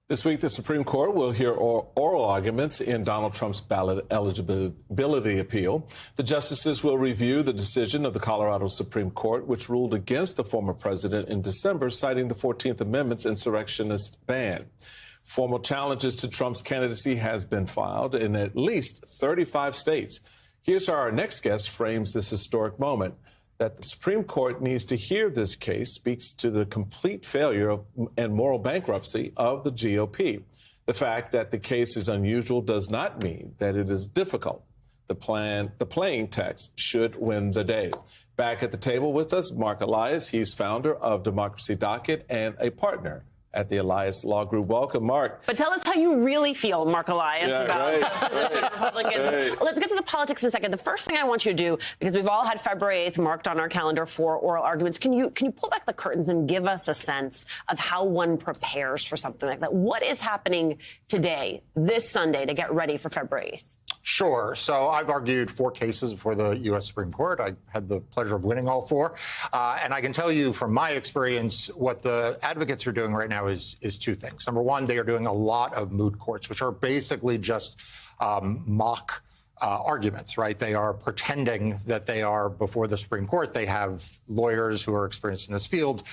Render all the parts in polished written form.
This week, the Supreme Court will hear oral arguments in Donald Trump's ballot eligibility appeal. The justices will review the decision of the Colorado Supreme Court, which ruled against the former president in December, citing the 14th Amendment's insurrectionist ban. Formal challenges to Trump's candidacy has been filed in at least 35 states. Here's how our next guest frames this historic moment. That the Supreme Court needs to hear this case speaks to the complete failure and moral bankruptcy of the GOP. The fact that the case is unusual does not mean that it is difficult. The plain text should win the day. Back at the table with us, Mark Elias. He's founder of Democracy Docket and a partner at the Elias Law Group. Welcome, Mark. But tell us how you really feel, Mark Elias, about the position of Republicans. Let's get to the politics in a second. The first thing I want you to do, because we've all had February 8th marked on our calendar for oral arguments, can you pull back the curtains and give us a sense of how one prepares for something like that? What is happening today, this Sunday, to get ready for February 8th? Sure. So I've argued 4 cases before the U.S. Supreme Court. I had the pleasure of winning all 4. And I can tell you from my experience, what the advocates are doing right now is 2 things. Number one, they are doing a lot of moot courts, which are basically just mock arguments, right? They are pretending that they are before the Supreme Court. They have lawyers who are experienced in this field,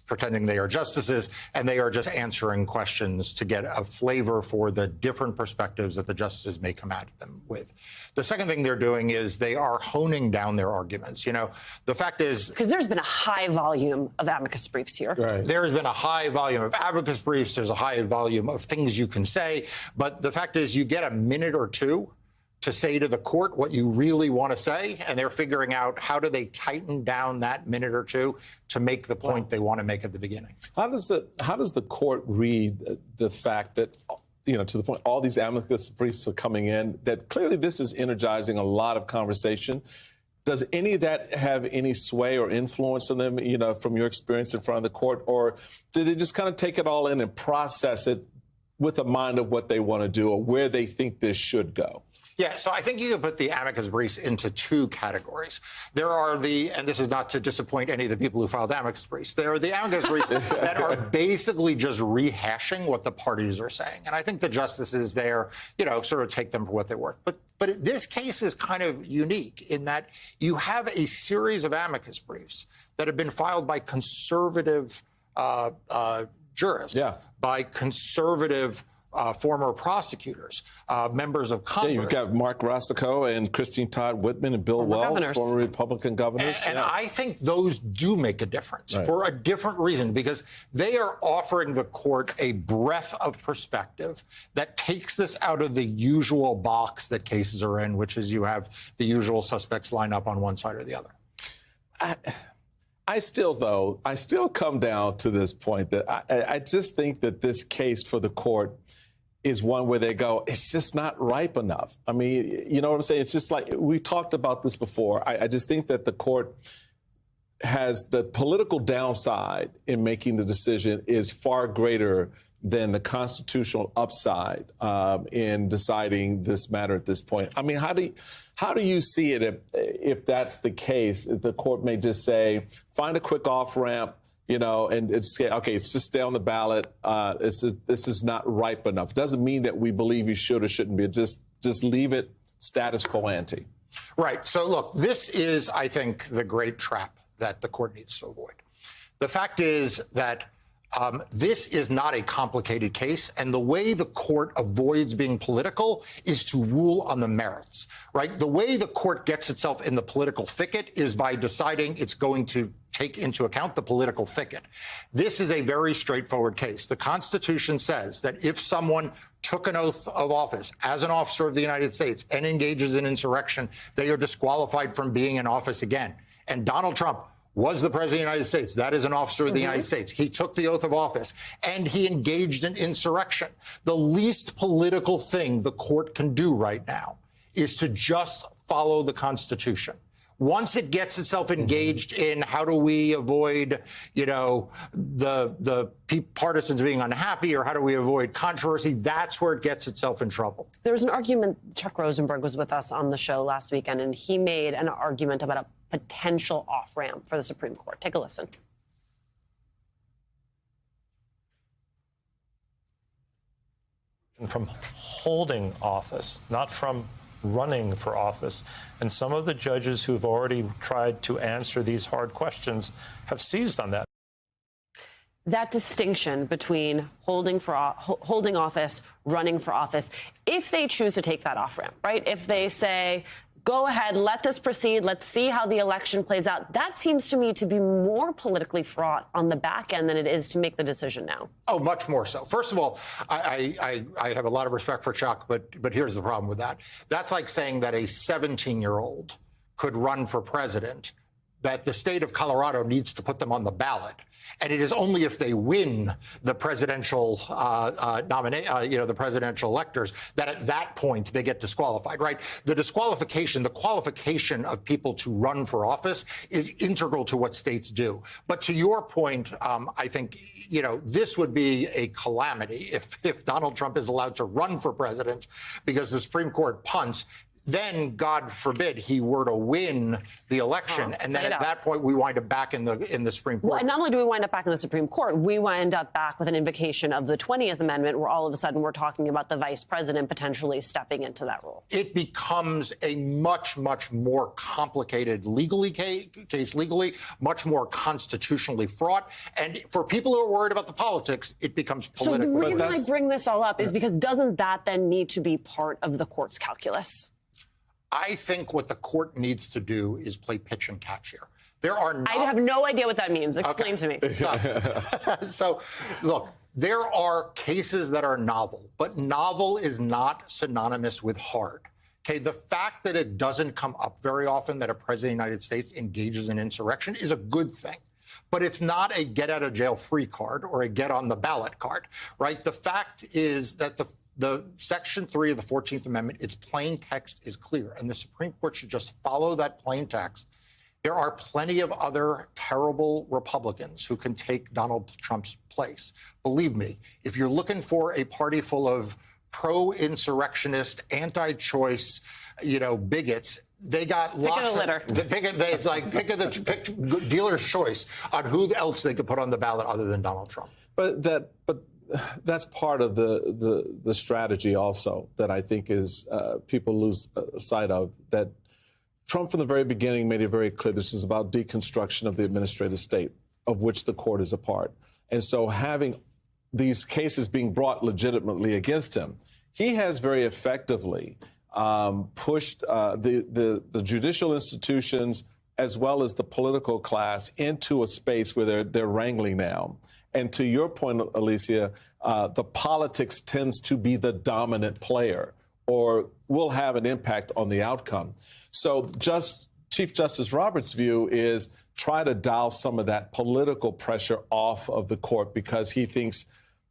pretending they are justices, and they are just answering questions to get a flavor for the different perspectives that the justices may come at them with. The second thing they're doing is they are honing down their arguments. You know, the fact is... Because there's been a high volume of amicus briefs here. Right. There's been a high volume of amicus briefs. There's a high volume of things you can say. But the fact is you get a minute or 2 to say to the court what you really want to say, and they're figuring out how do they tighten down that minute or 2 to make the point they want to make at the beginning. How does the court read the fact that, you know, to the point all these amicus briefs are coming in, that clearly this is energizing a lot of conversation? Does any of that have any sway or influence on them, you know, from your experience in front of the court, or do they just kind of take it all in and process it with a mind of what they want to do or where they think this should go? Yeah, so I think you can put the amicus briefs into 2 categories. There are and this is not to disappoint any of the people who filed amicus briefs, there are the amicus briefs that are basically just rehashing what the parties are saying. And I think the justices there, you know, sort of take them for what they're worth. But this case is kind of unique in that you have a series of amicus briefs that have been filed by conservative jurists, by conservative former prosecutors, members of Congress. Yeah, you've got Mark Roscoe and Christine Todd Whitman and Bill Weld, former Republican governors. And I think those do make a difference for a different reason, because they are offering the court a breadth of perspective that takes this out of the usual box that cases are in, which is you have the usual suspects line up on one side or the other. I still come down to this point that I just think that this case for the court is one where they go, it's just not ripe enough. I mean, you know what I'm saying? It's just like we talked about this before. I just think that the court has the political downside in making the decision is far greater than the constitutional upside in deciding this matter at this point. I mean, how do you see it if that's the case? If the court may just say, find a quick off ramp, you know, and it's okay, it's just stay on the ballot. This is not ripe enough. It doesn't mean that we believe you should or shouldn't be. Just leave it status quo ante. Right. So look, this is, I think, the great trap that the court needs to avoid. The fact is that this is not a complicated case, and the way the court avoids being political is to rule on the merits, right? The way the court gets itself in the political thicket is by deciding it's going to take into account the political thicket. This is a very straightforward case. The Constitution says that if someone took an oath of office as an officer of the United States and engages in insurrection, they are disqualified from being in office again. And Donald Trump was the president of the United States. That is an officer of the United States. He took the oath of office and he engaged in insurrection. The least political thing the court can do right now is to just follow the Constitution. Once it gets itself engaged in how do we avoid, you know, the partisans being unhappy, or how do we avoid controversy, that's where it gets itself in trouble. There was an argument, Chuck Rosenberg was with us on the show last weekend, and he made an argument about a potential off-ramp for the Supreme Court. Take a listen. From holding office, not from running for office. And some of the judges who've already tried to answer these hard questions have seized on that. That distinction between holding office, running for office, if they choose to take that off-ramp, right? If they say, go ahead, let this proceed, let's see how the election plays out, that seems to me to be more politically fraught on the back end than it is to make the decision now. Oh, much more so. First of all, I have a lot of respect for Chuck, but here's the problem with that. That's like saying that a 17-year-old could run for president, that the state of Colorado needs to put them on the ballot. And it is only if they win the presidential the presidential electors that at that point they get disqualified, right? The qualification of people to run for office is integral to what states do. But to your point, I think, this would be a calamity if Donald Trump is allowed to run for president because the Supreme Court punts. Then, God forbid, he were to win the election, and then at that point we wind up back in the Supreme Court. Well, and not only do we wind up back in the Supreme Court, we wind up back with an invocation of the 20th Amendment, where all of a sudden we're talking about the vice president potentially stepping into that role. It becomes a much, much more complicated case legally, much more constitutionally fraught, and for people who are worried about the politics, it becomes political. So the reason I bring this all up is because doesn't that then need to be part of the court's calculus? I think what the court needs to do is play pitch and catch here. There are not... I have no idea what that means. Explain to me. So, look, there are cases that are novel, but novel is not synonymous with hard. Okay, the fact that it doesn't come up very often that a president of the United States engages in insurrection is a good thing. But it's not a get-out-of-jail-free card or a get-on-the-ballot card, right? The fact is that the Section 3 of the 14th Amendment, its plain text is clear, and the Supreme Court should just follow that plain text. There are plenty of other terrible Republicans who can take Donald Trump's place. Believe me, if you're looking for a party full of pro-insurrectionist, anti-choice, bigots, they got lots of litter. It's like pick dealer's choice on who else they could put on the ballot other than Donald Trump. But that's part of the strategy also that I think is people lose sight of, that Trump from the very beginning made it very clear this is about deconstruction of the administrative state, of which the court is a part. And so having these cases being brought legitimately against him, he has very effectively pushed the judicial institutions as well as the political class into a space where they're wrangling now. And to your point, Alicia, the politics tends to be the dominant player or will have an impact on the outcome. So Chief Justice Roberts' view is try to dial some of that political pressure off of the court, because he thinks,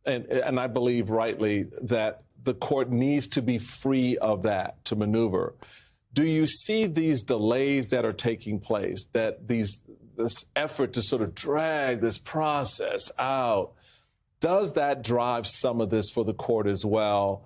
and I believe rightly, that the court needs to be free of that to maneuver. Do you see these delays that are taking place, that this effort to sort of drag this process out, does that drive some of this for the court as well,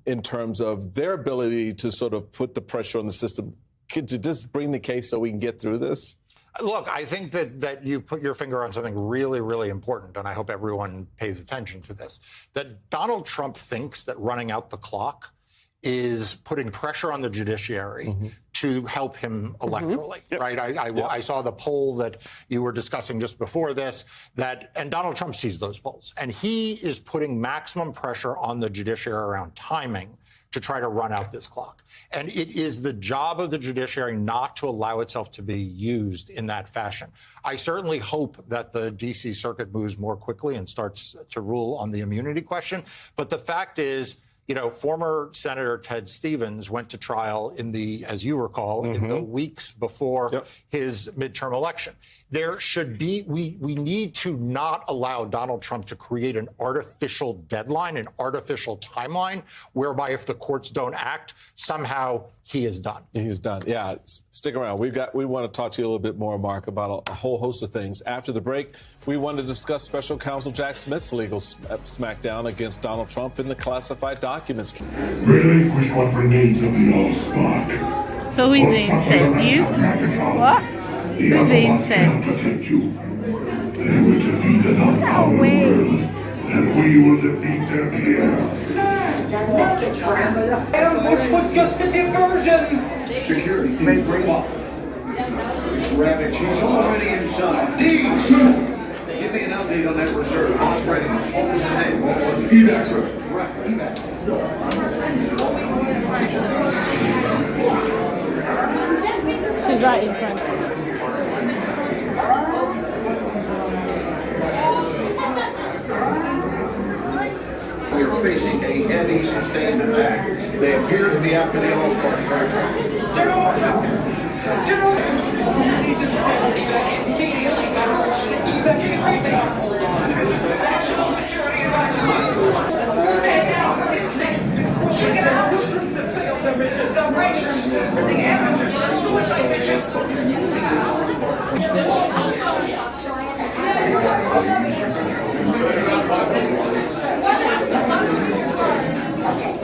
in terms of their ability to sort of put the pressure on the system to just bring the case so we can get through this? Look, I think that you put your finger on something really, really important, and I hope everyone pays attention to this, that Donald Trump thinks that running out the clock is putting pressure on the judiciary to help him electorally, right? I saw the poll that you were discussing just before this, and Donald Trump sees those polls, and he is putting maximum pressure on the judiciary around timing to try to run out this clock. And it is the job of the judiciary not to allow itself to be used in that fashion. I certainly hope that the D.C. Circuit moves more quickly and starts to rule on the immunity question. But the fact is, former Senator Ted Stevens went to trial as you recall, in the weeks before his midterm election. There should be, we need to not allow Donald Trump to create an artificial deadline, an artificial timeline, whereby if the courts don't act, somehow he is done. He's done. Yeah, stick around. We want to talk to you a little bit more, Mark, about a whole host of things. After the break, we want to discuss Special Counsel Jack Smith's legal smackdown against Donald Trump in the classified documents. Relinquish what remains of the Allspark. So who's the incentive? What? Who's the incentive? They were defeated on our world, and we will defeat them here. And this was just a diversion. Security teams bring up. Ravage, he's already inside. Deeds! Give me an update on that reserve. Boss readiness. What was his name? What was it? Evac, sir. Right, evac. She's right in front. We are facing a heavy, sustained attack. They appear to be after the All-Star aircraft. General!